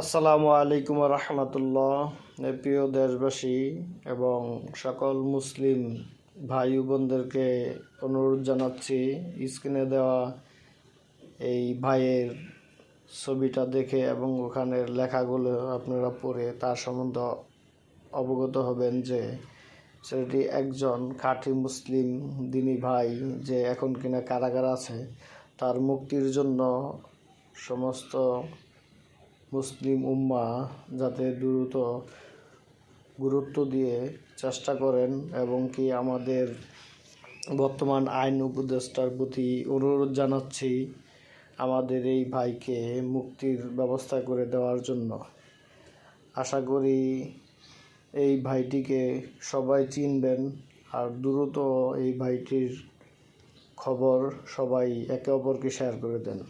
আসসালামু আলাইকুম রহমতুল্লাহ। প্রিয় দেশবাসী এবং সকল মুসলিম ভাই বোনদেরকে অনুরোধ জানাচ্ছি, স্ক্রিনে দেওয়া এই ভাইয়ের ছবিটা দেখে এবং ওখানের লেখাগুলো আপনারা পড়ে তার সম্বন্ধে অবগত হবেন যে সেটি একজন খাঁটি মুসলিম দিনী ভাই, যে এখন কিনা কারাগারে আছে। তার মুক্তির জন্য সমস্ত মুসলিম উম্মাহ যাতে দ্রুত গুরুত্ব দিয়ে চেষ্টা করেন, এবং কি আমাদের বর্তমান আইন উপদেষ্টার প্রতি অনুরোধ জানাচ্ছি আমাদের এই ভাইকে মুক্তির ব্যবস্থা করে দেওয়ার জন্য। আশা করি এই ভাইটিকে সবাই চিনবেন, আর দ্রুত এই ভাইটির খবর সবাই একে অপরকে শেয়ার করে দেন।